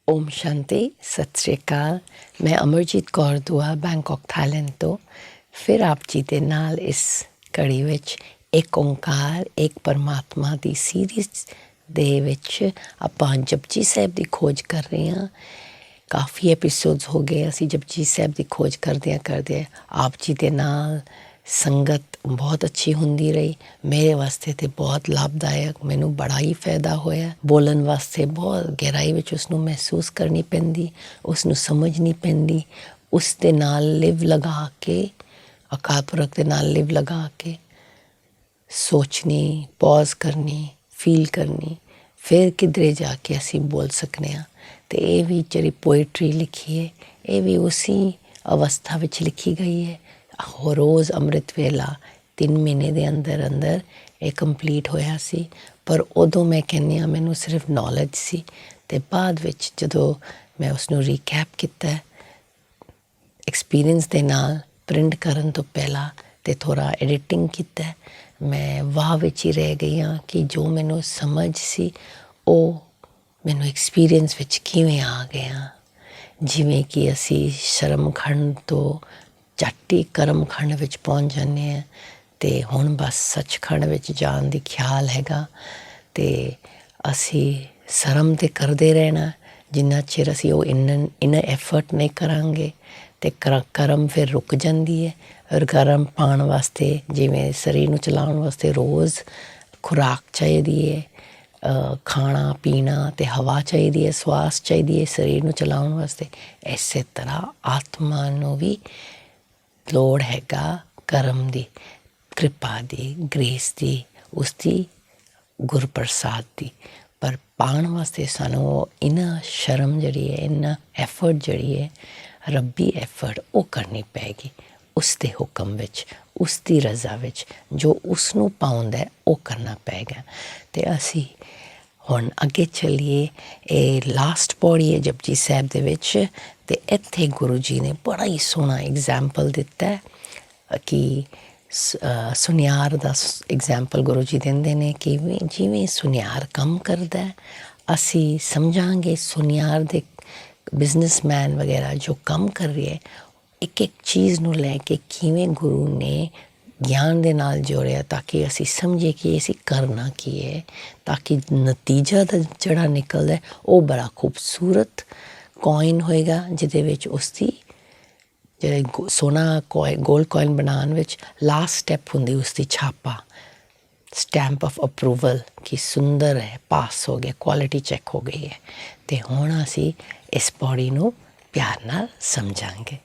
ਓਮ ਸ਼ਾਂਤੀ, ਸਤਿ ਸ਼੍ਰੀ ਅਕਾਲ। ਮੈਂ ਅਮਰਜੀਤ ਕੌਰ ਦੁਆ ਬੈਂਕਾਕ ਥਾਈਲੈਂਡ ਤੋਂ ਫਿਰ ਆਪ ਜੀ ਦੇ ਨਾਲ ਇਸ ਕੜੀ ਵਿੱਚ ਇੱਕ ਓਂਕਾਰ ਇੱਕ ਪਰਮਾਤਮਾ ਦੀ ਸੀਰੀਜ਼ ਦੇ ਵਿੱਚ ਆਪਾਂ ਜਪਜੀ ਸਾਹਿਬ ਦੀ ਖੋਜ ਕਰ ਰਹੇ ਹਾਂ। ਕਾਫੀ ਐਪੀਸੋਡਸ ਹੋ ਗਏ ਅਸੀਂ ਜਪਜੀ ਸਾਹਿਬ ਦੀ ਖੋਜ ਕਰਦੇ ਆਪ ਜੀ ਦੇ ਨਾਲ ਸੰਗਤ ਬਹੁਤ ਅੱਛੀ ਹੁੰਦੀ ਰਹੀ। ਮੇਰੇ ਵਾਸਤੇ ਤਾਂ ਬਹੁਤ ਲਾਭਦਾਇਕ, ਮੈਨੂੰ ਬੜਾ ਹੀ ਫਾਇਦਾ ਹੋਇਆ। ਬੋਲਣ ਵਾਸਤੇ ਬਹੁਤ ਗਹਿਰਾਈ ਵਿੱਚ ਉਸਨੂੰ ਮਹਿਸੂਸ ਕਰਨੀ ਪੈਂਦੀ, ਉਸਨੂੰ ਸਮਝਣੀ ਪੈਂਦੀ, ਉਸ ਦੇ ਨਾਲ ਲਿਵ ਲਗਾ ਕੇ, ਅਕਾਲ ਪੁਰਖ ਦੇ ਨਾਲ ਲਿਵ ਲਗਾ ਕੇ ਸੋਚਣੀ, ਪੌਜ਼ ਕਰਨੀ, ਫੀਲ ਕਰਨੀ, ਫਿਰ ਕਿਧਰੇ ਜਾ ਕੇ ਅਸੀਂ ਬੋਲ ਸਕਦੇ ਹਾਂ। ਅਤੇ ਇਹ ਵੀ ਜਿਹੜੀ ਪੋਇਟਰੀ ਲਿਖੀ ਹੈ ਇਹ ਵੀ ਉਸੀ ਅਵਸਥਾ ਵਿੱਚ ਲਿਖੀ ਗਈ ਹੈ। ਰੋਜ਼ ਅੰਮ੍ਰਿਤ ਵੇਲਾ 3 ਮਹੀਨੇ ਦੇ ਅੰਦਰ ਅੰਦਰ ਇਹ ਕੰਪਲੀਟ ਹੋਇਆ ਸੀ। ਪਰ ਉਦੋਂ ਮੈਂ ਕਹਿੰਦੀ ਹਾਂ ਮੈਨੂੰ ਸਿਰਫ ਨੌਲੇਜ ਸੀ, ਅਤੇ ਬਾਅਦ ਵਿੱਚ ਜਦੋਂ ਮੈਂ ਉਸਨੂੰ ਰੀਕੈਪ ਕੀਤਾ ਐਕਸਪੀਰੀਅੰਸ ਦੇ ਨਾਲ ਪ੍ਰਿੰਟ ਕਰਨ ਤੋਂ ਪਹਿਲਾਂ ਅਤੇ ਥੋੜ੍ਹਾ ਐਡੀਟਿੰਗ ਕੀਤਾ, ਮੈਂ ਵਾਹ ਵਿੱਚ ਹੀ ਰਹਿ ਗਈ ਹਾਂ ਕਿ ਜੋ ਮੈਨੂੰ ਸਮਝ ਸੀ ਉਹ ਮੈਨੂੰ ਐਕਸਪੀਰੀਅੰਸ ਵਿੱਚ ਕਿਵੇਂ ਆ ਗਿਆ। ਜਿਵੇਂ ਕਿ ਅਸੀਂ ਸ਼ਰਮ ਖੰਡ ਤੋਂ ਝੱਟੀ ਕਰਮ ਖੰਡ ਵਿੱਚ ਪਹੁੰਚ ਜਾਂਦੇ ਹਾਂ, ਅਤੇ ਹੁਣ ਬਸ ਸੱਚਖੰਡ ਵਿੱਚ ਜਾਣ ਦੀ ਖਿਆਲ ਹੈਗਾ। ਅਤੇ ਅਸੀਂ ਸ਼ਰਮ ਤਾਂ ਕਰਦੇ ਰਹਿਣਾ ਜਿੰਨਾ ਚਿਰ ਅਸੀਂ ਉਹ ਇੰਨਾ ਐਫਰਟ ਨਹੀਂ ਕਰਾਂਗੇ, ਅਤੇ ਕਰਮ ਫਿਰ ਰੁਕ ਜਾਂਦੀ ਹੈ। ਔਰ ਕਰਮ ਪਾਉਣ ਵਾਸਤੇ ਜਿਵੇਂ ਸਰੀਰ ਨੂੰ ਚਲਾਉਣ ਵਾਸਤੇ ਰੋਜ਼ ਖੁਰਾਕ ਚਾਹੀਦੀ ਹੈ, ਖਾਣਾ ਪੀਣਾ ਅਤੇ ਹਵਾ ਚਾਹੀਦੀ ਹੈ, ਸਵਾਸ ਚਾਹੀਦੀ ਹੈ ਸਰੀਰ ਨੂੰ ਚਲਾਉਣ ਵਾਸਤੇ। ਇਸੇ ਤਰ੍ਹਾਂ ਆਤਮਾ ਨੂੰ ਵੀ ਲੋੜ ਹੈਗਾ ਕਰਮ ਦੀ, ਕਿਰਪਾ ਦੀ, ਗ੍ਰੇਸ ਦੀ, ਉਸਦੀ ਗੁਰਪ੍ਰਸਾਦ ਦੀ। ਪਰ ਪਾਉਣ ਵਾਸਤੇ ਸਾਨੂੰ ਇੰਨਾ ਸ਼ਰਮ ਜਿਹੜੀ ਹੈ, ਇੰਨਾ ਐਫਰਟ ਜਿਹੜੀ ਹੈ, ਰੱਬੀ ਐਫਰਟ ਉਹ ਕਰਨੀ ਪਏਗੀ ਉਸ ਦੇ ਹੁਕਮ ਵਿੱਚ, ਉਸ ਦੀ ਰਜ਼ਾ ਵਿੱਚ। ਜੋ ਉਸਨੂੰ ਪਾਉਂਦਾ ਉਹ ਕਰਨਾ ਪਏਗਾ। ਅਤੇ ਅਸੀਂ ਹੁਣ ਅੱਗੇ ਚੱਲੀਏ। ਇਹ ਲਾਸਟ ਪੌੜੀ ਹੈ ਜਪਜੀ ਸਾਹਿਬ ਦੇ ਵਿੱਚ, ਅਤੇ ਇੱਥੇ ਗੁਰੂ ਜੀ ਨੇ ਬੜਾ ਹੀ ਸੋਹਣਾ ਐਗਜ਼ਾਮਪਲ ਦਿੱਤਾ ਕਿ ਸੁਨਿਆਰ ਦਾ ਐਗਜ਼ਾਮਪਲ ਗੁਰੂ ਜੀ ਦਿੰਦੇ ਨੇ ਕਿ ਜਿਵੇਂ ਸੁਨਿਆਰ ਕੰਮ ਕਰਦਾ, ਅਸੀਂ ਸਮਝਾਂਗੇ ਸੁਨਿਆਰ ਦੇ ਬਿਜ਼ਨਸਮੈਨ ਵਗੈਰਾ ਜੋ ਕੰਮ ਕਰ ਰਹੇ ਇੱਕ ਇੱਕ ਚੀਜ਼ ਨੂੰ ਲੈ ਕੇ ਕਿਵੇਂ ਗੁਰੂ ਨੇ ਗਿਆਨ ਦੇ ਨਾਲ ਜੋੜਿਆ, ਤਾਂ ਕਿ ਅਸੀਂ ਸਮਝੀਏ ਕਿ ਅਸੀਂ ਕਰਨਾ ਕੀ ਹੈ, ਤਾਂ ਕਿ ਨਤੀਜਾ ਦਾ ਜਿਹੜਾ ਨਿਕਲਦਾ ਉਹ ਬੜਾ ਖੂਬਸੂਰਤ ਕੋਇਨ ਹੋਏਗਾ, ਜਿਹਦੇ ਵਿੱਚ ਉਸਦੀ ਜਿਹੜੇ ਸੋਨਾ ਗੋਲਡ ਕੋਇਨ ਬਣਾਉਣ ਵਿੱਚ ਲਾਸਟ ਸਟੈਪ ਹੁੰਦੀ ਉਸਦੀ ਛਾਪਾ, ਸਟੈਂਪ ਆਫ ਅਪਰੂਵਲ ਕਿ ਸੁੰਦਰ ਹੈ, ਪਾਸ ਹੋ ਗਿਆ, ਕੁਆਲਿਟੀ ਚੈੱਕ ਹੋ ਗਈ ਹੈ। ਅਤੇ ਹੁਣ ਅਸੀਂ ਇਸ ਪੌੜੀ ਨੂੰ ਪਿਆਰ ਨਾਲ ਸਮਝਾਂਗੇ।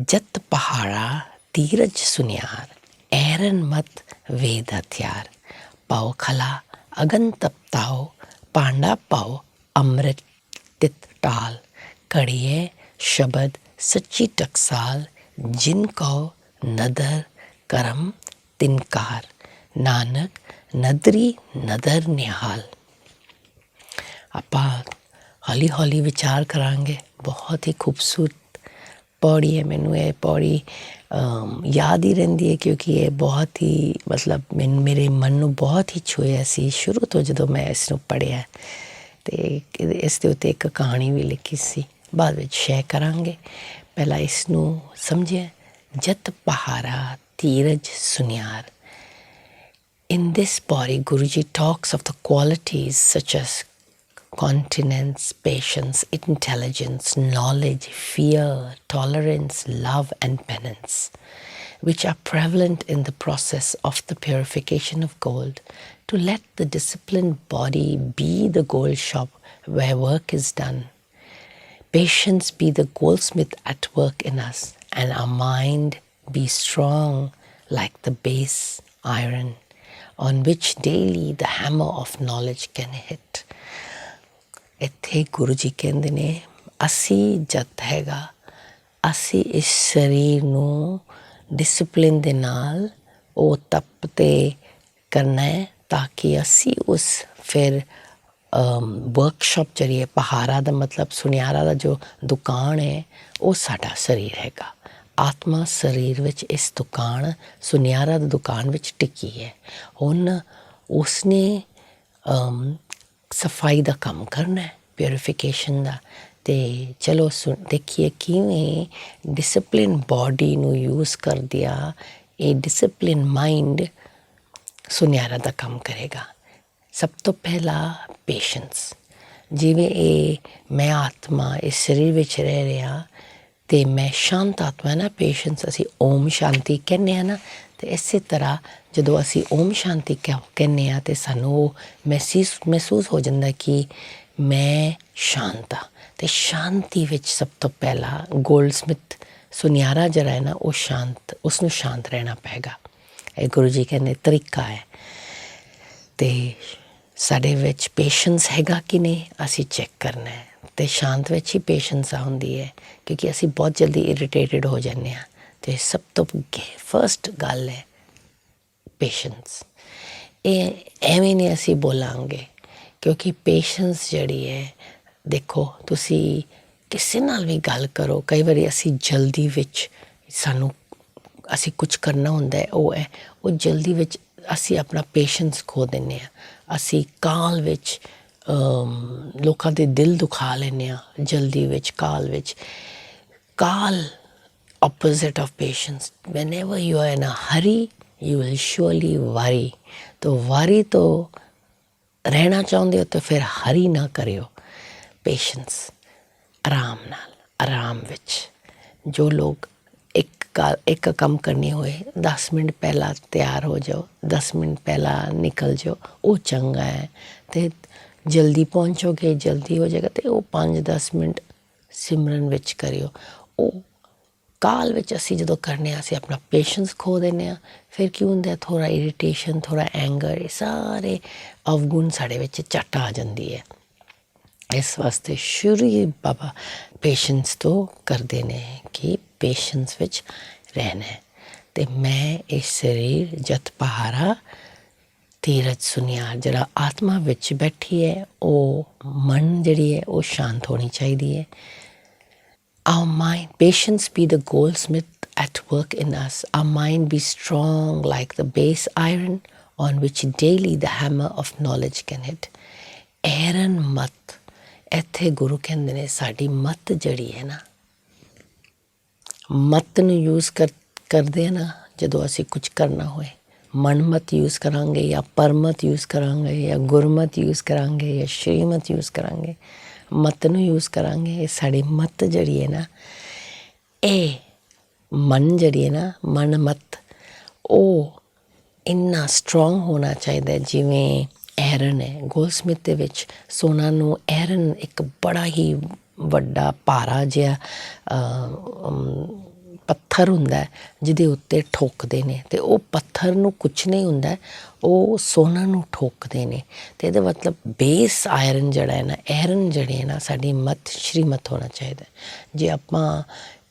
ਜਤ ਪਹਾੜਾ ਧੀਰਜ ਸੁਨਿਆਰ, ਐਰਨ ਮਤ ਵੇਦ ਹਥਿਆਰ, ਪਾਓ ਖਲਾ ਅਗਨ ਤਪਤਾਓ, ਪਾਂਡਾ ਪਾਓ ਅੰਮ੍ਰਿਤ ਤਿਤ ਟਾਲ, ਘੜੀਏ ਸ਼ਬਦ ਸੱਚੀ ਟਕਸਾਲ, ਜਿਨ ਕਉ ਨਦਰ ਕਰਮ ਤਿਨਕਾਰ, ਨਾਨਕ ਨਦਰੀ ਨਦਰ ਨਿਹਾਲ। ਆਪਾਂ ਹੌਲੀ ਹੌਲੀ ਵਿਚਾਰ ਕਰਾਂਗੇ। ਬਹੁਤ ਹੀ ਖੂਬਸੂਰਤ ਪੌੜੀ ਹੈ। ਮੈਨੂੰ ਇਹ ਪੌੜੀ ਯਾਦ ਹੀ ਰਹਿੰਦੀ ਹੈ ਕਿਉਂਕਿ ਇਹ ਬਹੁਤ ਹੀ ਮੇਰੇ ਮਨ ਨੂੰ ਬਹੁਤ ਹੀ ਛੂਹਿਆ ਸੀ ਸ਼ੁਰੂ ਤੋਂ ਜਦੋਂ ਮੈਂ ਇਸ ਨੂੰ ਪੜ੍ਹਿਆ। ਅਤੇ ਇਸ ਦੇ ਉੱਤੇ ਇੱਕ ਕਹਾਣੀ ਵੀ ਲਿਖੀ ਸੀ, ਬਾਅਦ ਵਿੱਚ ਸ਼ੇਅਰ ਕਰਾਂਗੇ। ਪਹਿਲਾਂ ਇਸ ਨੂੰ ਸਮਝਿਆ। ਜਤ ਪਹਾੜਾ ਧੀਰਜ ਸੁਨਿਆਰ। In this body, Guruji talks of the qualities such as continence, patience, intelligence, knowledge, fear, tolerance, love, and penance, which are prevalent in the process of the purification of gold, to let the disciplined body be the gold shop where work is done. Patience be the goldsmith at work in us, and our mind be strong like the base iron, on which daily the hammer of knowledge can hit. ਇੱਥੇ ਗੁਰੂ ਜੀ ਕਹਿੰਦੇ ਨੇ ਅਸੀਂ ਜਦ ਹੈਗਾ, ਅਸੀਂ ਇਸ ਸਰੀਰ ਨੂੰ ਡਿਸਪਲਿਨ ਦੇ ਨਾਲ ਉਹ ਤਪ 'ਤੇ ਕਰਨਾ ਹੈ, ਤਾਂ ਕਿ ਅਸੀਂ ਉਸ ਫਿਰ ਵਰਕਸ਼ਾਪ ਜਿਹੜੀ ਹੈ, ਪਹਾੜਾ ਦਾ ਮਤਲਬ ਸੁਨਿਆਰਾ ਦਾ ਜੋ ਦੁਕਾਨ ਹੈ ਉਹ ਸਾਡਾ ਸਰੀਰ ਹੈਗਾ। ਆਤਮਾ ਸਰੀਰ ਵਿੱਚ ਇਸ ਦੁਕਾਨ ਸੁਨਿਆਰਾ ਦੀ ਦੁਕਾਨ ਵਿੱਚ ਟਿਕੀ ਹੈ। ਹੁਣ ਉਸਨੇ ਸਫਾਈ ਦਾ ਕੰਮ ਕਰਨਾ ਹੈ, ਪਿਉਰੀਫਿਕੇਸ਼ਨ ਦਾ। ਅਤੇ ਚਲੋ ਦੇਖੀਏ ਕਿਵੇਂ ਡਿਸਪਲਿਨ ਬਾਡੀ ਨੂੰ ਯੂਜ਼ ਕਰਦਿਆਂ ਇਹ ਡਿਸਪਲਿਨ ਮਾਈਂਡ ਸੁਨਿਆਰਾ ਦਾ ਕੰਮ ਕਰੇਗਾ। ਸਭ ਤੋਂ ਪਹਿਲਾਂ ਪੇਸ਼ੈਂਸ। ਜਿਵੇਂ ਇਹ ਮੈਂ ਆਤਮਾ ਇਸ ਸਰੀਰ ਵਿੱਚ ਰਹਿ ਰਿਹਾ ਅਤੇ ਮੈਂ ਸ਼ਾਂਤ ਆਤਮਾ ਨਾ, ਪੇਸ਼ੈਂਸ ਅਸੀਂ ਓਮ ਸ਼ਾਂਤੀ ਕਹਿੰਦੇ ਹਾਂ ਨਾ, ਅਤੇ ਇਸੇ ਤਰ੍ਹਾਂ ਜਦੋਂ ਅਸੀਂ ਓਮ ਸ਼ਾਂਤੀ ਕਹਿੰਦੇ ਹਾਂ ਤਾਂ ਸਾਨੂੰ ਉਹ ਮਹਿਸੂਸ ਹੋ ਜਾਂਦਾ ਕਿ ਮੈਂ ਸ਼ਾਂਤ ਹਾਂ। ਅਤੇ ਸ਼ਾਂਤੀ ਵਿੱਚ ਸਭ ਤੋਂ ਪਹਿਲਾਂ ਗੋਲਡਸਮਿਥ ਸੁਨਿਆਰਾ ਜਿਹੜਾ ਹੈ ਨਾ ਉਹ ਸ਼ਾਂਤ, ਉਸਨੂੰ ਸ਼ਾਂਤ ਰਹਿਣਾ ਪਏਗਾ। ਇਹ ਗੁਰੂ ਜੀ ਕਹਿੰਦੇ ਤਰੀਕਾ ਹੈ। ਅਤੇ ਸਾਡੇ ਵਿੱਚ ਪੇਸ਼ੈਂਸ ਹੈਗਾ ਕਿ ਨਹੀਂ ਅਸੀਂ ਚੈੱਕ ਕਰਨਾ ਹੈ। ਅਤੇ ਸ਼ਾਂਤ ਵਿੱਚ ਹੀ ਪੇਸ਼ੈਂਸ ਹੁੰਦੀ ਹੈ, ਕਿਉਂਕਿ ਅਸੀਂ ਬਹੁਤ ਜਲਦੀ ਇਰੀਟੇਟਡ ਹੋ ਜਾਂਦੇ ਹਾਂ। ਅਤੇ ਸਭ ਤੋਂ ਫਸਟ ਗੱਲ ਹੈ ਪੇਸ਼ੈਂਸ। ਇਹ ਐਵੇਂ ਨਹੀਂ ਅਸੀਂ ਬੋਲਾਂਗੇ, ਕਿਉਂਕਿ ਪੇਸ਼ੈਂਸ ਜਿਹੜੀ ਹੈ, ਦੇਖੋ ਤੁਸੀਂ ਕਿਸੇ ਨਾਲ ਵੀ ਗੱਲ ਕਰੋ, ਕਈ ਵਾਰੀ ਅਸੀਂ ਜਲਦੀ ਵਿੱਚ ਅਸੀਂ ਕੁਛ ਕਰਨਾ ਹੁੰਦਾ ਉਹ ਜਲਦੀ ਵਿੱਚ ਅਸੀਂ ਆਪਣਾ ਪੇਸ਼ੈਂਸ ਖੋ ਦਿੰਦੇ ਹਾਂ। ਅਸੀਂ ਕਾਹਲ ਵਿੱਚ ਲੋਕਾਂ ਦੇ ਦਿਲ ਦੁਖਾ ਲੈਂਦੇ ਹਾਂ ਜਲਦੀ ਵਿੱਚ, ਕਾਹਲ opposite of patience. Whenever you are in a hurry, you will surely worry. तो worry तो रहना चाਹੁੰਦੇ ਹੋ ਤਾਂ ਫਿਰ ਹਰੀ ਨਾ ਕਰਿਓ। ਪੇਸ਼ੈਂਸ, ਆਰਾਮ ਨਾਲ, ਆਰਾਮ ਵਿੱਚ। ਜੋ ਲੋਕ ਇੱਕ ਕੰਮ ਕਰਨੀ ਹੋਏ 10 ਮਿੰਟ ਪਹਿਲਾਂ ਤਿਆਰ ਹੋ ਜਾਓ, 10 ਮਿੰਟ ਪਹਿਲਾਂ ਨਿਕਲ ਜਾਓ, ਉਹ ਚੰਗਾ ਹੈ। ਅਤੇ ਜਲਦੀ ਪਹੁੰਚੋਗੇ, ਜਲਦੀ ਹੋ ਜਾਏਗਾ। ਅਤੇ ਉਹ 5-10 ਮਿੰਟ ਸਿਮਰਨ ਵਿੱਚ ਕਰਿਓ। ਉਹ ਕਾਲ ਵਿੱਚ ਅਸੀਂ ਜਦੋਂ ਕਰਨੇ ਹਾਂ ਅਸੀਂ ਆਪਣਾ ਪੇਸ਼ੈਂਸ ਖੋ ਦਿੰਦੇ ਹਾਂ। ਫਿਰ ਕੀ ਹੁੰਦਾ, ਥੋੜ੍ਹਾ ਇਰੀਟੇਸ਼ਨ, ਥੋੜ੍ਹਾ ਐਂਗਰ, ਇਹ ਸਾਰੇ ਅਵਗੁਣ ਸਾਡੇ ਵਿੱਚ ਝੱਟ ਆ ਜਾਂਦੀ ਹੈ। ਇਸ ਵਾਸਤੇ ਸ਼ੁਰੂ ਹੀ ਬਾਬਾ ਪੇਸ਼ੈਂਸ ਤੋਂ ਕਰਦੇ ਨੇ ਕਿ ਪੇਸ਼ੈਂਸ ਵਿੱਚ ਰਹਿਣਾ ਹੈ। ਅਤੇ ਮੈਂ ਇਹ ਸਰੀਰ ਜਤ ਪਹਾਰਾ ਧੀਰਜ ਸੁਨਿਆਰ ਜਿਹੜਾ ਆਤਮਾ ਵਿੱਚ ਬੈਠੀ ਹੈ, ਉਹ ਮਨ ਜਿਹੜੀ ਹੈ ਉਹ ਸ਼ਾਂਤ ਹੋਣੀ ਚਾਹੀਦੀ ਹੈ। Our mind, patience be the goldsmith at work in us. Our mind be strong like the base iron on which daily the hammer of knowledge can hit. Iron ਮਤ, ਇੱਥੇ ਗੁਰੂ ਕਹਿੰਦੇ ਨੇ ਸਾਡੀ ਮਤ ਜਿਹੜੀ ਹੈ ਨਾ, ਮਤ ਨੂੰ ਯੂਜ਼ ਕਰਦੇ ਹਾਂ ਨਾ ਜਦੋਂ ਅਸੀਂ ਕੁਝ ਕਰਨਾ ਹੋਏ। ਮਨਮਤ ਯੂਜ਼ ਕਰਾਂਗੇ ਜਾਂ ਪਰਮਤ ਯੂਜ਼ ਕਰਾਂਗੇ ਜਾਂ ਗੁਰਮਤ ਯੂਜ਼ ਕਰਾਂਗੇ ਜਾਂ ਸ਼੍ਰੀਮਤ ਯੂਜ਼ ਕਰਾਂਗੇ, ਮਤ ਨੂੰ ਯੂਜ਼ ਕਰਾਂਗੇ। ਇਹ ਸਾਡੀ ਮਤ ਜਿਹੜੀ ਹੈ ਨਾ, ਇਹ ਮਨ ਜਿਹੜੀ ਹੈ ਨਾ, ਮਨ ਮਤ, ਉਹ ਇੰਨਾ ਸਟਰੋਂਗ ਹੋਣਾ ਚਾਹੀਦਾ ਜਿਵੇਂ ਐਰਨ ਹੈ। ਗੋਲਡਸਮਿਥ ਦੇ ਵਿੱਚ ਸੋਨਾ ਨੂੰ ਐਰਨ ਇੱਕ ਬੜਾ ਹੀ ਵੱਡਾ ਭਾਰਾ ਜਿਹਾ ਪੱਥਰ ਹੁੰਦਾ ਜਿਹਦੇ ਉੱਤੇ ਠੋਕਦੇ ਨੇ, ਅਤੇ ਉਹ ਪੱਥਰ ਨੂੰ ਕੁਛ ਨਹੀਂ ਹੁੰਦਾ, ਉਹ ਸੋਨਾ ਨੂੰ ਠੋਕਦੇ ਨੇ। ਅਤੇ ਇਹਦਾ ਮਤਲਬ ਬੇਸ ਆਇਰਨ ਜਿਹੜਾ ਹੈ ਨਾ, ਐਰਨ ਜਿਹੜੀ ਹੈ ਨਾ, ਸਾਡੀ ਮਤ ਸ਼੍ਰੀਮਤ ਹੋਣਾ ਚਾਹੀਦਾ। ਜੇ ਆਪਾਂ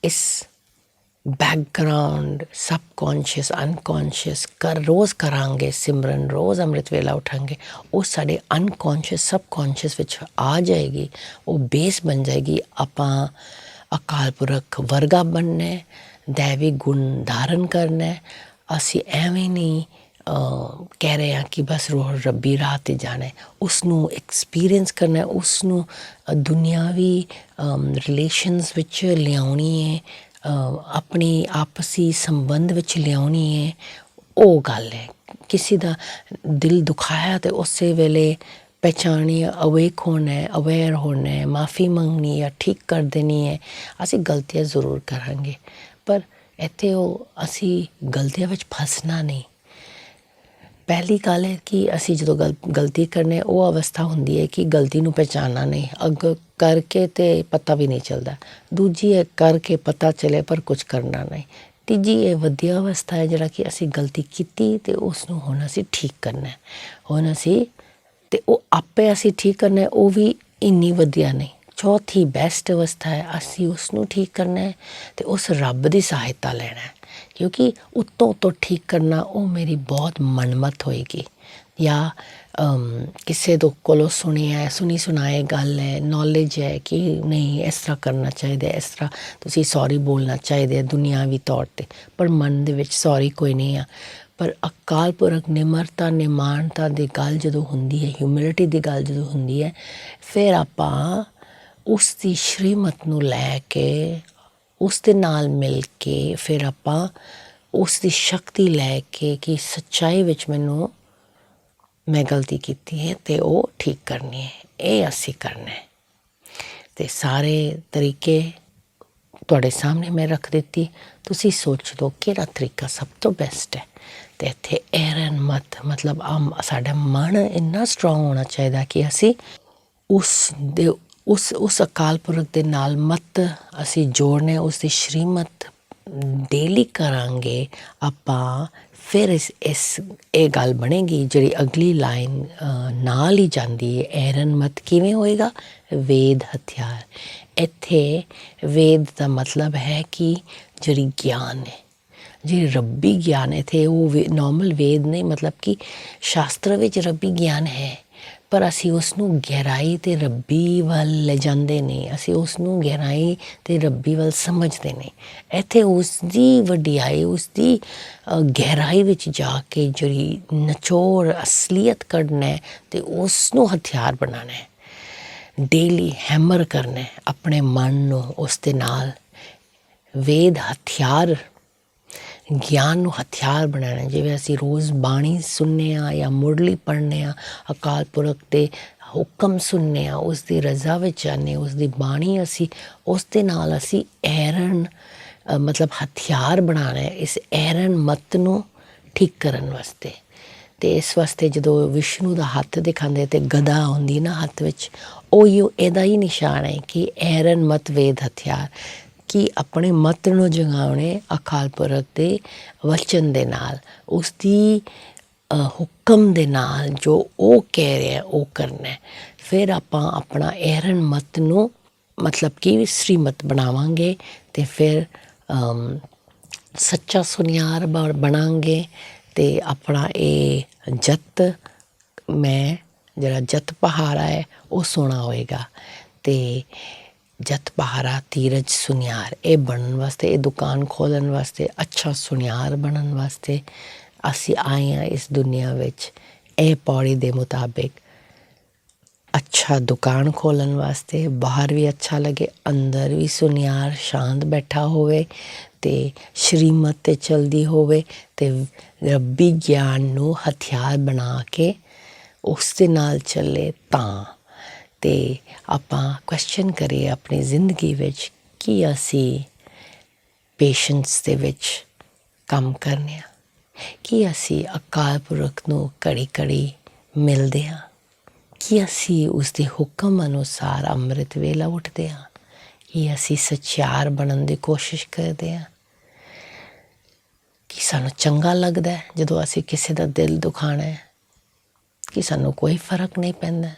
ਇਸ ਬੈਕਗਰਾਊਂਡ ਸਬਕੌਂਸ਼ੀਅਸ, ਅਨਕੌਂਸ਼ੀਅਸ ਰੋਜ਼ ਕਰਾਂਗੇ ਸਿਮਰਨ, ਰੋਜ਼ ਅੰਮ੍ਰਿਤ ਵੇਲਾ ਉਠਾਂਗੇ, ਉਹ ਸਾਡੇ ਅਨਕੌਂਸ਼ੀਅਸ ਸਬਕੌਂਸ਼ੀਅਸ ਵਿੱਚ ਆ ਜਾਏਗੀ, ਉਹ ਬੇਸ ਬਣ ਜਾਏਗੀ। ਆਪਾਂ ਅਕਾਲ ਪੁਰਖ ਵਰਗਾ ਬਣਨਾ, ਦੈਵੀ ਗੁਣ ਧਾਰਨ ਕਰਨਾ। ਅਸੀਂ ਐਵੇਂ ਨਹੀਂ ਕਹਿ ਰਹੇ ਹਾਂ ਕਿ ਬਸ ਰੋਜ਼ ਰੱਬੀ ਰਾਹ 'ਤੇ ਜਾਣਾ, ਉਸਨੂੰ ਐਕਸਪੀਰੀਅੰਸ ਕਰਨਾ, ਉਸਨੂੰ ਦੁਨਿਆਵੀ ਰਿਲੇਸ਼ਨਸ ਵਿੱਚ ਲਿਆਉਣੀ ਹੈ, ਆਪਣੀ ਆਪਸੀ ਸੰਬੰਧ ਵਿੱਚ ਲਿਆਉਣੀ ਹੈ। ਉਹ ਗੱਲ ਹੈ। ਕਿਸੇ ਦਾ ਦਿਲ ਦੁਖਾਇਆ ਅਤੇ ਉਸੇ ਵੇਲੇ ਪਹਿਚਾਣੀ, ਅਵੇਕ ਹੋਣਾ, ਅਵੇਅਰ ਹੋਣਾ, ਮਾਫੀ ਮੰਗਣੀ ਜਾਂ ਠੀਕ ਕਰ ਦੇਣੀ ਹੈ। ਅਸੀਂ ਗਲਤੀਆਂ ਜ਼ਰੂਰ ਕਰਾਂਗੇ, ਪਰ ਇੱਥੇ ਅਸੀਂ ਗਲਤੀਆਂ ਵਿੱਚ ਫਸਣਾ ਨਹੀਂ। ਪਹਿਲੀ ਗੱਲ ਹੈ ਕਿ ਅਸੀਂ ਜਦੋਂ ਗਲਤੀ ਕਰਨੇ, ਉਹ ਅਵਸਥਾ ਹੁੰਦੀ ਹੈ ਕਿ ਗਲਤੀ ਨੂੰ ਪਹਿਚਾਨਣਾ ਨਹੀਂ, ਅੱਗੇ ਕਰਕੇ ਅਤੇ ਪਤਾ ਵੀ ਨਹੀਂ ਚੱਲਦਾ। ਦੂਜੀ ਹੈ ਕਰਕੇ ਪਤਾ ਚੱਲੇ ਪਰ ਕੁਛ ਕਰਨਾ ਨਹੀਂ। ਤੀਜੀ ਇਹ ਵਧੀਆ ਅਵਸਥਾ ਹੈ ਜਿਹੜਾ ਕਿ ਅਸੀਂ ਗਲਤੀ ਕੀਤੀ ਅਤੇ ਉਸਨੂੰ ਹੁਣ ਅਸੀਂ ਠੀਕ ਕਰਨਾ, ਹੁਣ ਅਸੀਂ, ਅਤੇ ਉਹ ਆਪੇ ਅਸੀਂ ਠੀਕ ਕਰਨਾ, ਉਹ ਵੀ ਇੰਨੀ ਵਧੀਆ ਨਹੀਂ। ਚੌਥੀ ਬੈਸਟ ਅਵਸਥਾ ਹੈ ਅਸੀਂ ਉਸਨੂੰ ਠੀਕ ਕਰਨਾ ਅਤੇ ਉਸ ਰੱਬ ਦੀ ਸਹਾਇਤਾ ਲੈਣਾ, ਕਿਉਂਕਿ ਉੱਤੋਂ ਠੀਕ ਕਰਨਾ ਉਹ ਮੇਰੀ ਬਹੁਤ ਮਨਮਤ ਹੋਏਗੀ। ਜਾਂ ਕਿਸੇ ਦੇ ਕੋਲੋਂ ਸੁਣੀ ਸੁਣਾਏ ਗੱਲ ਹੈ, ਨੌਲੇਜ ਹੈ ਕਿ ਨਹੀਂ ਇਸ ਤਰ੍ਹਾਂ ਕਰਨਾ ਚਾਹੀਦਾ, ਇਸ ਤਰ੍ਹਾਂ ਤੁਸੀਂ ਸੌਰੀ ਬੋਲਣਾ ਚਾਹੀਦਾ ਦੁਨਿਆਵੀ ਤੌਰ 'ਤੇ, ਪਰ ਮਨ ਦੇ ਵਿੱਚ ਸੌਰੀ ਕੋਈ ਨਹੀਂ ਆ। ਪਰ ਅਕਾਲ ਪੁਰਖ ਨਿਮਰਤਾ ਨਿਮਾਣਤਾ ਦੀ ਗੱਲ ਜਦੋਂ ਹੁੰਦੀ ਹੈ, ਹਿਊਮਿਲਿਟੀ ਦੀ ਗੱਲ ਜਦੋਂ ਹੁੰਦੀ ਹੈ, ਫਿਰ ਆਪਾਂ ਉਸ ਦੀ ਸ਼੍ਰੀਮਤ ਨੂੰ ਲੈ ਕੇ, ਉਸ ਦੇ ਨਾਲ ਮਿਲ ਕੇ, ਫਿਰ ਆਪਾਂ ਉਸ ਦੀ ਸ਼ਕਤੀ ਲੈ ਕੇ ਕਿ ਸੱਚਾਈ ਵਿੱਚ ਮੈਂ ਗਲਤੀ ਕੀਤੀ ਹੈ ਅਤੇ ਉਹ ਠੀਕ ਕਰਨੀ ਹੈ, ਇਹ ਅਸੀਂ ਕਰਨਾ ਹੈ। ਅਤੇ ਸਾਰੇ ਤਰੀਕੇ ਤੁਹਾਡੇ ਸਾਹਮਣੇ ਮੈਂ ਰੱਖ ਦਿੱਤੀ, ਤੁਸੀਂ ਸੋਚ ਲਓ ਕਿਹੜਾ ਤਰੀਕਾ ਸਭ ਤੋਂ ਬੈਸਟ ਹੈ। ਅਤੇ ਇੱਥੇ ਐਰਨ ਮਤ ਮਤਲਬ ਸਾਡਾ ਮਨ ਇੰਨਾ ਸਟਰੋਂਗ ਹੋਣਾ ਚਾਹੀਦਾ ਕਿ ਅਸੀਂ ਉਸ ਅਕਾਲ ਪੁਰਖ ਦੇ ਨਾਲ ਮਤ ਅਸੀਂ ਜੋੜਨੇ, ਉਸ ਦੀ ਸ਼੍ਰੀਮਤ ਡੇਲੀ ਕਰਾਂਗੇ ਆਪਾਂ, ਫਿਰ ਇਹ ਗੱਲ ਬਣੇਗੀ ਜਿਹੜੀ ਅਗਲੀ ਲਾਈਨ ਨਾਲ ਹੀ ਜਾਂਦੀ ਹੈ। ਐਰਨ ਮਤ ਕਿਵੇਂ ਹੋਏਗਾ? ਵੇਦ ਹਥਿਆਰ। ਇੱਥੇ ਵੇਦ ਦਾ ਮਤਲਬ ਹੈ ਕਿ ਜਿਹੜੀ ਗਿਆਨ ਹੈ, ਜਿਹੜੀ ਰੱਬੀ ਗਿਆਨ, ਇੱਥੇ ਉਹ ਨੋਰਮਲ ਵੇਦ ਨਹੀਂ, ਮਤਲਬ ਕਿ ਸ਼ਾਸਤਰ ਵਿੱਚ ਰੱਬੀ ਗਿਆਨ ਹੈ, ਪਰ ਅਸੀਂ ਉਸ ਨੂੰ ਗਹਿਰਾਈ ਅਤੇ ਰੱਬੀ ਵੱਲ ਲੈ ਜਾਂਦੇ ਨਹੀਂ, ਅਸੀਂ ਉਸ ਨੂੰ ਗਹਿਰਾਈ ਅਤੇ ਰੱਬੀ ਵੱਲ ਸਮਝਦੇ ਨਹੀਂ। ਇੱਥੇ ਉਸ ਦੀ ਵਡਿਆਈ, ਉਸ ਦੀ ਗਹਿਰਾਈ ਵਿੱਚ ਜਾ ਕੇ ਜਿਹੜੀ ਨਿਚੋੜ ਅਸਲੀਅਤ ਕੱਢਣਾ ਅਤੇ ਉਸ ਨੂੰ ਹਥਿਆਰ ਬਣਾਉਣਾ ਹੈ, ਡੇਲੀ ਹੈਮਰ ਕਰਨਾ ਆਪਣੇ ਮਨ ਨੂੰ ਉਸ ਦੇ ਨਾਲ। ਵੇਦ ਹਥਿਆਰ, ਗਿਆਨ ਨੂੰ ਹਥਿਆਰ ਬਣਾਉਣਾ। ਜਿਵੇਂ ਅਸੀਂ ਰੋਜ਼ ਬਾਣੀ ਸੁਣਦੇ ਹਾਂ ਜਾਂ ਮੁਰਲੀ ਪੜ੍ਹਦੇ ਹਾਂ, ਅਕਾਲ ਪੁਰਖ ਦੇ ਹੁਕਮ ਸੁਣਦੇ ਹਾਂ, ਉਸ ਦੀ ਰਜ਼ਾ ਵਿੱਚ ਜਾਂਦੇ, ਉਸ ਦੀ ਬਾਣੀ ਅਸੀਂ ਉਸ ਦੇ ਨਾਲ ਅਸੀਂ ਐਰਨ ਮਤਲਬ ਹਥਿਆਰ ਬਣਾਉਣਾ ਹੈ ਇਸ ਐਰਨ ਮਤ ਨੂੰ ਠੀਕ ਕਰਨ ਵਾਸਤੇ। ਅਤੇ ਇਸ ਵਾਸਤੇ ਜਦੋਂ ਵਿਸ਼ਨੂੰ ਦਾ ਹੱਥ ਦਿਖਾਉਂਦੇ ਅਤੇ ਗਦਾ ਹੁੰਦੀ ਨਾ ਹੱਥ ਵਿੱਚ, ਉਹੀ ਇਹਦਾ ਹੀ ਨਿਸ਼ਾਨ ਹੈ ਕਿ ਐਰਨ ਮਤ ਵੇਦ ਹਥਿਆਰ, ਕਿ ਆਪਣੇ ਮਤ ਨੂੰ ਜਗਾਉਣੇ ਅਕਾਲ ਪੁਰਖ ਦੇ ਵਚਨ ਦੇ ਨਾਲ, ਉਸ ਦੀ ਹੁਕਮ ਦੇ ਨਾਲ, ਜੋ ਉਹ ਕਹਿ ਰਿਹਾ ਉਹ ਕਰਨਾ। ਫਿਰ ਆਪਾਂ ਆਪਣਾ ਐਰਨ ਮਤ ਨੂੰ ਮਤਲਬ ਕਿ ਸ਼੍ਰੀਮਤ ਬਣਾਵਾਂਗੇ ਅਤੇ ਫਿਰ ਸੱਚਾ ਸੁਨਿਆਰ ਬਣਾਂਗੇ। ਅਤੇ ਆਪਣਾ ਇਹ ਜਿਹੜਾ ਜਤ ਪਹਾਰਾ ਹੈ ਉਹ ਸੋਹਣਾ ਹੋਏਗਾ। ਅਤੇ ਜਤ ਪਹਾਰਾ ਧੀਰਜ ਸੁਨਿਆਰ ਇਹ ਬਣਨ ਵਾਸਤੇ, ਇਹ ਦੁਕਾਨ ਖੋਲ੍ਹਣ ਵਾਸਤੇ, ਅੱਛਾ ਸੁਨਿਆਰ ਬਣਨ ਵਾਸਤੇ ਅਸੀਂ ਆਏ ਹਾਂ ਇਸ ਦੁਨੀਆ ਵਿੱਚ। ਇਹ ਪੌੜੀ ਦੇ ਮੁਤਾਬਿਕ ਅੱਛਾ ਦੁਕਾਨ ਖੋਲ੍ਹਣ ਵਾਸਤੇ, ਬਾਹਰ ਵੀ ਅੱਛਾ ਲੱਗੇ, ਅੰਦਰ ਵੀ ਸੁਨਿਆਰ ਸ਼ਾਂਤ ਬੈਠਾ ਹੋਵੇ ਅਤੇ ਸ਼੍ਰੀਮਤ 'ਤੇ ਚਲਦੀ ਹੋਵੇ, ਅਤੇ ਰੱਬੀ ਗਿਆਨ ਨੂੰ ਹਥਿਆਰ ਬਣਾ ਕੇ ਉਸ ਦੇ ਨਾਲ ਚੱਲੇ ਤਾਂ। ਅਤੇ ਆਪਾਂ ਕੁਐਸਚਨ ਕਰੀਏ ਆਪਣੀ ਜ਼ਿੰਦਗੀ ਵਿੱਚ ਕਿ ਅਸੀਂ ਪੇਸ਼ੈਂਸ ਦੇ ਵਿੱਚ ਕੰਮ ਕਰਨੇ ਹਾਂ, ਕਿ ਅਸੀਂ ਅਕਾਲ ਪੁਰਖ ਨੂੰ ਘੜੀ ਘੜੀ ਮਿਲਦੇ ਹਾਂ, ਕਿ ਅਸੀਂ ਉਸ ਦੇ ਹੁਕਮ ਅਨੁਸਾਰ ਅੰਮ੍ਰਿਤ ਵੇਲਾ ਉੱਠਦੇ ਹਾਂ, ਕਿ ਅਸੀਂ ਸੱਚਿਆਰ ਬਣਨ ਦੀ ਕੋਸ਼ਿਸ਼ ਕਰਦੇ ਹਾਂ, ਕਿ ਸਾਨੂੰ ਚੰਗਾ ਲੱਗਦਾ ਜਦੋਂ ਅਸੀਂ ਕਿਸੇ ਦਾ ਦਿਲ ਦੁਖਾਉਣਾ ਹੈ, ਕਿ ਸਾਨੂੰ ਕੋਈ ਫਰਕ ਨਹੀਂ ਪੈਂਦਾ,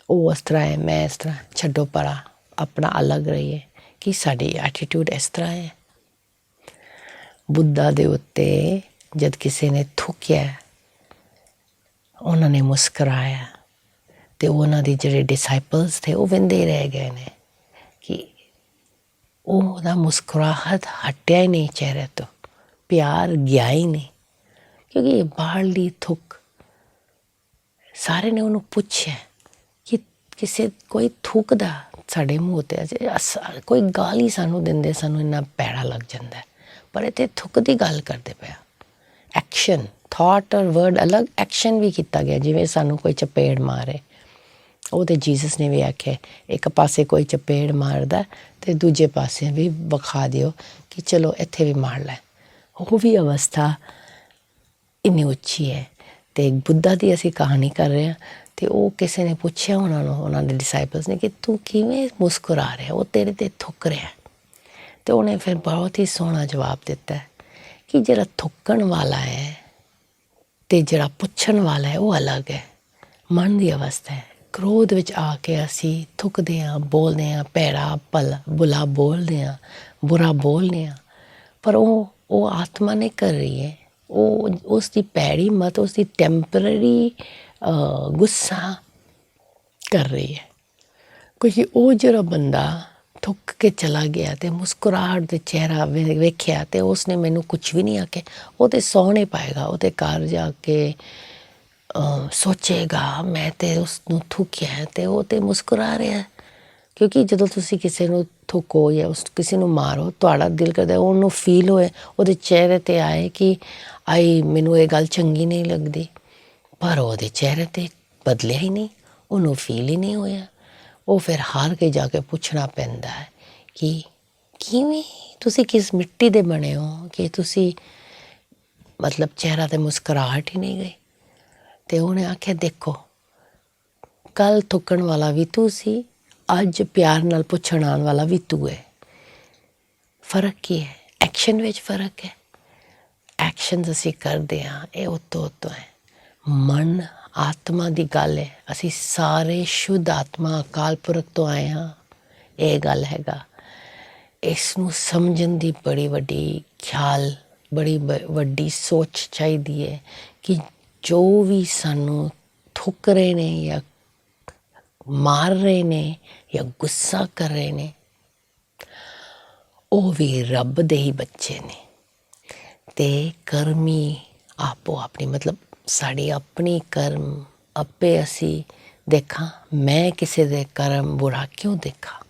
ਉਹ ਇਸ ਤਰ੍ਹਾਂ ਹੈ ਮੈਂ ਇਸ ਤਰ੍ਹਾਂ, ਛੱਡੋ ਪਰਾਂ, ਆਪਣਾ ਅਲੱਗ ਰਹੀਏ, ਕਿ ਸਾਡੀ ਐਟੀਟਿਊਡ ਇਸ ਤਰ੍ਹਾਂ ਹੈ। ਬੁੱਧਾ ਦੇ ਉੱਤੇ ਜਦ ਕਿਸੇ ਨੇ ਥੁੱਕਿਆ, ਉਹਨਾਂ ਨੇ ਮੁਸਕਰਾਇਆ ਅਤੇ ਉਹਨਾਂ ਦੇ ਜਿਹੜੇ ਡਿਸਾਈਪਲਸ ਥੇ ਉਹ ਵਹਿੰਦੇ ਰਹਿ ਗਏ ਨੇ ਕਿ ਉਹਦਾ ਮੁਸਕਰਾਹਟ ਹਟਿਆ ਹੀ ਨਹੀਂ ਚਿਹਰੇ ਤੋਂ, ਪਿਆਰ ਗਿਆ ਹੀ ਨਹੀਂ, ਕਿਉਂਕਿ ਇਹ ਬਾਹਰਲੀ ਥੁੱਕ। ਸਾਰੇ ਨੇ ਉਹਨੂੰ ਪੁੱਛਿਆ ਕਿ ਕੋਈ ਥੁੱਕਦਾ ਸਾਡੇ ਮੂੰਹ 'ਤੇ, ਕੋਈ ਗਾਲ ਹੀ ਸਾਨੂੰ ਦਿੰਦੇ, ਸਾਨੂੰ ਇੰਨਾ ਭੈੜਾ ਲੱਗ ਜਾਂਦਾ, ਪਰ ਇੱਥੇ ਥੁੱਕ ਦੀ ਗੱਲ ਕਰਦੇ ਪਿਆ। ਐਕਸ਼ਨ, ਥਾਟ ਔਰ ਵਰਡ ਅਲੱਗ, ਐਕਸ਼ਨ ਵੀ ਕੀਤਾ ਗਿਆ। ਜਿਵੇਂ ਸਾਨੂੰ ਕੋਈ ਚਪੇੜ ਮਾਰੇ, ਉਹ ਤਾਂ ਜੀਸਸ ਨੇ ਵੀ ਆਖਿਆ, ਇੱਕ ਪਾਸੇ ਕੋਈ ਚਪੇੜ ਮਾਰਦਾ ਅਤੇ ਦੂਜੇ ਪਾਸੇ ਵੀ ਵਿਖਾ ਦਿਓ ਕਿ ਚਲੋ ਇੱਥੇ ਵੀ ਮਾਰ ਲੈ। ਉਹ ਵੀ ਅਵਸਥਾ ਇੰਨੀ ਉੱਚੀ ਹੈ। ਅਤੇ ਬੁੱਧਾ ਦੀ ਅਸੀਂ ਕਹਾਣੀ ਕਰ ਰਹੇ ਹਾਂ, ਅਤੇ ਉਹ ਕਿਸੇ ਨੇ ਪੁੱਛਿਆ ਉਹਨਾਂ ਨੂੰ, ਉਹਨਾਂ ਦੇ ਡਿਸਾਈਪਲਸ ਨੇ, ਕਿ ਤੂੰ ਕਿਵੇਂ ਮੁਸਕਰਾ ਰਿਹਾ, ਉਹ ਤੇਰੇ 'ਤੇ ਥੁੱਕ ਰਿਹਾ। ਅਤੇ ਉਹਨੇ ਫਿਰ ਬਹੁਤ ਹੀ ਸੋਹਣਾ ਜਵਾਬ ਦਿੱਤਾ ਕਿ ਜਿਹੜਾ ਥੁੱਕਣ ਵਾਲਾ ਹੈ ਅਤੇ ਜਿਹੜਾ ਪੁੱਛਣ ਵਾਲਾ ਹੈ ਉਹ ਅਲੱਗ ਹੈ। ਮਨ ਦੀ ਅਵਸਥਾ ਹੈ। ਕ੍ਰੋਧ ਵਿੱਚ ਆ ਕੇ ਅਸੀਂ ਥੁੱਕਦੇ ਹਾਂ, ਬੋਲਦੇ ਹਾਂ, ਭੈੜਾ ਬੁਲਾ ਬੋਲਦੇ ਹਾਂ, ਬੁਰਾ ਬੋਲਦੇ ਹਾਂ, ਪਰ ਉਹ ਆਤਮਾ ਨਹੀਂ ਕਰ ਰਹੀ ਹੈ। ਉਹ ਉਸ ਦੀ ਭੈੜੀ ਮਤ, ਉਸ ਦੀ ਟੈਂਪਰਰੀ ਗੁੱਸਾ ਕਰ ਰਹੀ ਹੈ। ਕਿਉਂਕਿ ਉਹ ਜਿਹੜਾ ਬੰਦਾ ਥੁੱਕ ਕੇ ਚਲਾ ਗਿਆ ਅਤੇ ਮੁਸਕਰਾਹਟ ਦੇ ਚਿਹਰਾ ਵੇਖਿਆ ਅਤੇ ਉਸਨੇ ਮੈਨੂੰ ਕੁਛ ਵੀ ਨਹੀਂ ਆਖਿਆ। ਉਹ ਤਾਂ ਸੌ ਨਹੀਂ ਪਾਏਗਾ, ਉਹ ਤਾਂ ਘਰ ਜਾ ਕੇ ਸੋਚੇਗਾ ਮੈਂ ਤਾਂ ਉਸਨੂੰ ਥੁੱਕਿਆ ਅਤੇ ਉਹ ਤਾਂ ਮੁਸਕਰਾ ਰਿਹਾ। ਕਿਉਂਕਿ ਜਦੋਂ ਤੁਸੀਂ ਕਿਸੇ ਨੂੰ ਥੁੱਕੋ ਜਾਂ ਕਿਸੇ ਨੂੰ ਮਾਰੋ, ਤੁਹਾਡਾ ਦਿਲ ਕਰਦਾ ਉਹਨੂੰ ਫੀਲ ਹੋਏ, ਉਹਦੇ ਚਿਹਰੇ 'ਤੇ ਆਏ ਕਿ ਮੈਨੂੰ ਇਹ ਗੱਲ ਚੰਗੀ ਨਹੀਂ ਲੱਗਦੀ, ਪਰ ਉਹਦੇ ਚਿਹਰੇ 'ਤੇ ਬਦਲਿਆ ਹੀ ਨਹੀਂ, ਉਹਨੂੰ ਫੀਲ ਹੀ ਨਹੀਂ ਹੋਇਆ। ਉਹ ਫਿਰ ਹਾਰ ਕੇ ਜਾ ਕੇ ਪੁੱਛਣਾ ਪੈਂਦਾ ਹੈ ਕਿ ਕਿਵੇਂ ਤੁਸੀਂ ਕਿਸ ਮਿੱਟੀ ਦੇ ਬਣੇ ਹੋ ਕਿ ਤੁਸੀਂ ਮਤਲਬ ਚਿਹਰਾ 'ਤੇ ਮੁਸਕਰਾਹਟ ਹੀ ਨਹੀਂ ਗਈ। ਅਤੇ ਉਹਨੇ ਆਖਿਆ ਦੇਖੋ, ਕੱਲ੍ਹ ਥੁੱਕਣ ਵਾਲਾ ਵੀ ਤੂੰ ਸੀ, ਅੱਜ ਪਿਆਰ ਨਾਲ ਪੁੱਛਣ ਆਉਣ ਵਾਲਾ ਵੀ ਤੂੰ ਹੈ। ਫਰਕ ਕੀ ਹੈ? ਐਕਸ਼ਨ ਵਿੱਚ ਫਰਕ ਹੈ। ਐਕਸ਼ਨਸ ਅਸੀਂ ਕਰਦੇ ਹਾਂ, ਇਹ ਉੱਤੋਂ ਹੈ। ਮਨ ਆਤਮਾ ਦੀ ਗੱਲ ਹੈ। ਅਸੀਂ ਸਾਰੇ ਸ਼ੁੱਧ ਆਤਮਾ ਅਕਾਲ ਪੁਰਖ ਤੋਂ ਆਏ ਹਾਂ, ਇਹ ਗੱਲ ਹੈਗਾ। ਇਸ ਨੂੰ ਸਮਝਣ ਦੀ ਬੜੀ ਵੱਡੀ ਖਿਆਲ, ਬੜੀ ਵੱਡੀ ਸੋਚ ਚਾਹੀਦੀ ਹੈ ਕਿ ਜੋ ਵੀ ਸਾਨੂੰ ਥੁੱਕ ਰਹੇ ਨੇ ਜਾਂ ਮਾਰ ਰਹੇ ਨੇ ਜਾਂ ਗੁੱਸਾ ਕਰ ਰਹੇ ਨੇ, ਉਹ ਵੀ ਰੱਬ ਦੇ ਹੀ ਬੱਚੇ ਨੇ। ਅਤੇ ਕਰਮੀ ਆਪੋ ਆਪਣੀ ਮਤਲਬ ਸਾਡੀ ਆਪਣੀ ਕਰਮ ਆਪੇ ਅਸੀਂ ਦੇਖਾਂ। ਮੈਂ ਕਿਸੇ ਦੇ ਕਰਮ ਬੁਰਾ ਕਿਉਂ ਦੇਖਾਂ?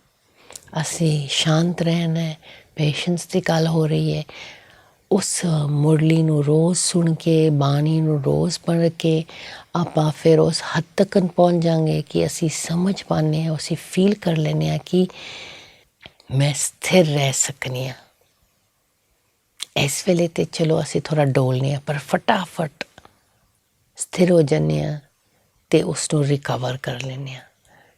ਅਸੀਂ ਸ਼ਾਂਤ ਰਹਿਣਾ, ਪੇਸ਼ੈਂਸ ਦੀ ਗੱਲ ਹੋ ਰਹੀ ਹੈ। ਉਸ ਮੁਰਲੀ ਨੂੰ ਰੋਜ਼ ਸੁਣ ਕੇ, ਬਾਣੀ ਨੂੰ ਰੋਜ਼ ਪੜ੍ਹ ਕੇ ਆਪਾਂ ਫਿਰ ਉਸ ਹੱਦ ਤੱਕ ਪਹੁੰਚ ਜਾਂਗੇ ਕਿ ਅਸੀਂ ਸਮਝ ਪਾਉਂਦੇ ਹਾਂ, ਅਸੀਂ ਫੀਲ ਕਰ ਲੈਂਦੇ ਹਾਂ ਕਿ ਮੈਂ ਸਥਿਰ ਰਹਿ ਸਕਦੀ ਹਾਂ। ਇਸ ਵੇਲੇ ਤਾਂ ਚਲੋ ਅਸੀਂ ਥੋੜ੍ਹਾ ਡੋਲਦੇ ਹਾਂ, ਪਰ ਫਟਾਫਟ ਸਥਿਰ ਹੋ ਜਾਂਦੇ ਹਾਂ ਅਤੇ ਉਸਨੂੰ ਰਿਕਵਰ ਕਰ ਲੈਂਦੇ ਹਾਂ,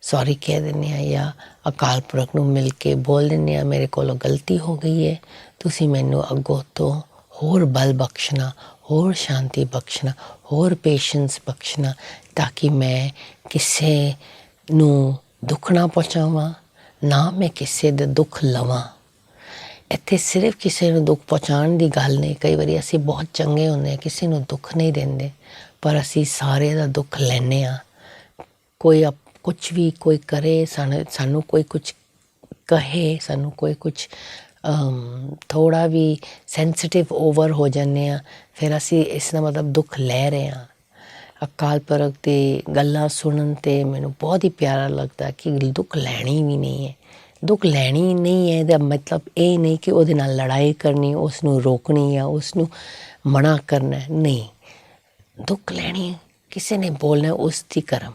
ਸੌਰੀ ਕਹਿ ਦਿੰਦੇ ਹਾਂ ਜਾਂ ਅਕਾਲ ਪੁਰਖ ਨੂੰ ਮਿਲ ਕੇ ਬੋਲ ਦਿੰਦੇ ਹਾਂ ਮੇਰੇ ਕੋਲੋਂ ਗਲਤੀ ਹੋ ਗਈ ਹੈ, ਤੁਸੀਂ ਮੈਨੂੰ ਅੱਗੋਂ ਤੋਂ ਹੋਰ ਬਲ ਬਖਸ਼ਣਾ, ਹੋਰ ਸ਼ਾਂਤੀ ਬਖਸ਼ਣਾ, ਹੋਰ ਪੇਸ਼ੈਂਸ ਬਖਸ਼ਣਾ, ਤਾਂ ਕਿ ਮੈਂ ਕਿਸੇ ਨੂੰ ਦੁੱਖ ਨਾ ਪਹੁੰਚਾਵਾਂ, ਨਾ ਮੈਂ ਕਿਸੇ ਦਾ ਦੁੱਖ ਲਵਾਂ। ਇੱਥੇ ਸਿਰਫ ਕਿਸੇ ਨੂੰ ਦੁੱਖ ਪਹੁੰਚਾਉਣ ਦੀ ਗੱਲ ਨਹੀਂ। ਕਈ ਵਾਰੀ ਅਸੀਂ ਬਹੁਤ ਚੰਗੇ ਹੁੰਦੇ ਹਾਂ, ਕਿਸੇ ਨੂੰ ਦੁੱਖ ਨਹੀਂ ਦਿੰਦੇ, ਪਰ ਅਸੀਂ ਸਾਰੇ ਦਾ ਦੁੱਖ ਲੈਂਦੇ ਹਾਂ। ਕੋਈ ਕੁਛ ਵੀ ਕੋਈ ਕਰੇ, ਸਾਨੂੰ ਕੋਈ ਕੁਛ ਕਹੇ, ਸਾਨੂੰ ਕੋਈ ਕੁਛ ਥੋੜ੍ਹਾ ਵੀ ਸੈਂਸੀਟਿਵ ਓਵਰ ਹੋ ਜਾਂਦੇ ਹਾਂ, ਫਿਰ ਅਸੀਂ ਇਸ ਦਾ ਮਤਲਬ ਦੁੱਖ ਲੈ ਰਹੇ ਹਾਂ। ਅਕਾਲ ਪੁਰਖ ਦੀ ਗੱਲਾਂ ਸੁਣਨ 'ਤੇ ਮੈਨੂੰ ਬਹੁਤ ਹੀ ਪਿਆਰਾ ਲੱਗਦਾ ਕਿ ਦੁੱਖ ਲੈਣੀ ਵੀ ਨਹੀਂ ਹੈ। ਦੁੱਖ ਲੈਣੀ ਨਹੀਂ ਹੈ ਇਹਦਾ ਮਤਲਬ ਇਹ ਨਹੀਂ ਕਿ ਉਹਦੇ ਨਾਲ ਲੜਾਈ ਕਰਨੀ, ਉਸ ਨੂੰ ਰੋਕਣੀ ਜਾਂ ਉਸ ਨੂੰ ਮਨਾ ਕਰਨਾ, ਨਹੀਂ। ਦੁੱਖ ਲੈਣੀ, ਕਿਸੇ ਨੇ ਬੋਲਣਾ, ਉਸ ਦੀ ਕਰਮ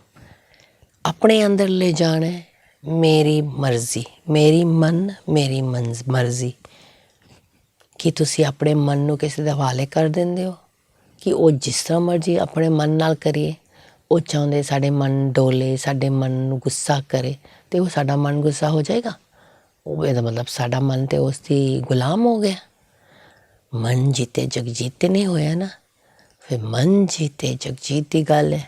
ਆਪਣੇ ਅੰਦਰ ਲੈ ਜਾਣਾ। ਮੇਰੀ ਮਰਜ਼ੀ, ਮੇਰੀ ਮਨ, ਮੇਰੀ ਮਰਜ਼ੀ। ਕਿ ਤੁਸੀਂ ਆਪਣੇ ਮਨ ਨੂੰ ਕਿਸੇ ਦੇ ਹਵਾਲੇ ਕਰ ਦਿੰਦੇ ਹੋ ਕਿ ਉਹ ਜਿਸ ਤਰ੍ਹਾਂ ਮਰਜ਼ੀ ਆਪਣੇ ਮਨ ਨਾਲ ਕਰੀਏ। ਉਹ ਚਾਹੁੰਦੇ ਸਾਡੇ ਮਨ ਡੋਲੇ, ਸਾਡੇ ਮਨ ਨੂੰ ਗੁੱਸਾ ਕਰੇ, ਅਤੇ ਉਹ ਸਾਡਾ ਮਨ ਗੁੱਸਾ ਹੋ ਜਾਏਗਾ। ਉਹ ਇਹਦਾ ਮਤਲਬ ਸਾਡਾ ਮਨ ਤਾਂ ਉਸ ਦੀ ਗੁਲਾਮ ਹੋ ਗਿਆ। ਮਨ ਜੀਤੇ ਜਗਜੀਤ ਤਾਂ ਨਹੀਂ ਹੋਇਆ ਨਾ। ਫਿਰ ਮਨ ਜੀਤੇ ਜਗਜੀਤ ਦੀ ਗੱਲ ਹੈ।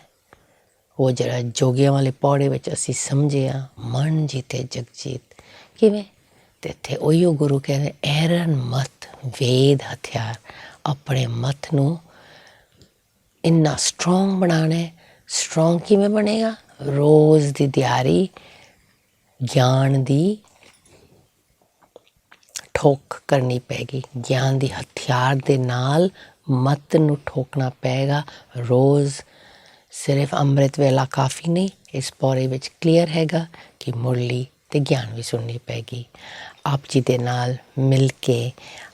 ਉਹ ਜਿਹੜਾ ਜੋਗੀਆਂ ਵਾਲੇ ਪੌੜੇ ਵਿੱਚ ਅਸੀਂ ਸਮਝੇ ਹਾਂ, ਮਨ ਜੀਤੇ ਜਗਜੀਤ ਕਿਵੇਂ? ਅਤੇ ਇੱਥੇ ਉਹੀਓ ਗੁਰੂ ਕਹਿੰਦੇ ਐਰਨ ਮਤ ਵੇਦ ਹਥਿਆਰ। ਆਪਣੇ ਮਤ ਨੂੰ ਇੰਨਾ ਸਟਰੋਂਗ ਬਣਾਉਣਾ। ਸਟਰੋਂਗ ਕਿਵੇਂ ਬਣੇਗਾ? ਰੋਜ਼ ਦੀ ਦਿਹਾੜੀ ਗਿਆਨ ਦੀ ਠੋਕ ਕਰਨੀ ਪਏਗੀ। ਗਿਆਨ ਦੀ ਹਥਿਆਰ ਦੇ ਨਾਲ ਮਤ ਨੂੰ ਠੋਕਣਾ ਪਏਗਾ ਰੋਜ਼। ਸਿਰਫ ਅੰਮ੍ਰਿਤ ਵੇਲਾ ਕਾਫੀ ਨਹੀਂ। ਇਸ ਪੌੜੇ ਵਿੱਚ ਕਲੀਅਰ ਹੈਗਾ ਕਿ ਮੁਰਲੀ ਅਤੇ ਗਿਆਨ ਵੀ ਸੁਣਨੀ ਪਏਗੀ। ਆਪ ਜੀ ਦੇ ਨਾਲ ਮਿਲ ਕੇ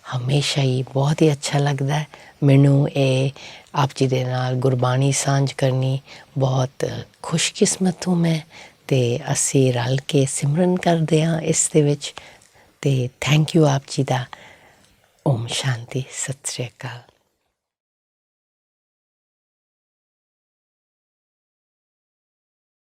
ਹਮੇਸ਼ਾ ਹੀ ਬਹੁਤ ਹੀ ਅੱਛਾ ਲੱਗਦਾ। ਮੈਨੂੰ ਇਹ ਆਪ ਜੀ ਦੇ ਨਾਲ ਗੁਰਬਾਣੀ ਸਾਂਝ ਕਰਨੀ ਬਹੁਤ ਖੁਸ਼ਕਿਸਮਤ ਹੂੰ ਮੈਂ, ਅਤੇ ਅਸੀਂ ਰਲ ਕੇ ਸਿਮਰਨ ਕਰਦੇ ਹਾਂ ਇਸ ਦੇ ਵਿੱਚ। ਅਤੇ ਥੈਂਕ ਯੂ ਆਪ ਜੀ ਦਾ। ਓਮ ਸ਼ਾਂਤੀ, ਸਤਿ ਸ਼੍ਰੀ ਅਕਾਲ।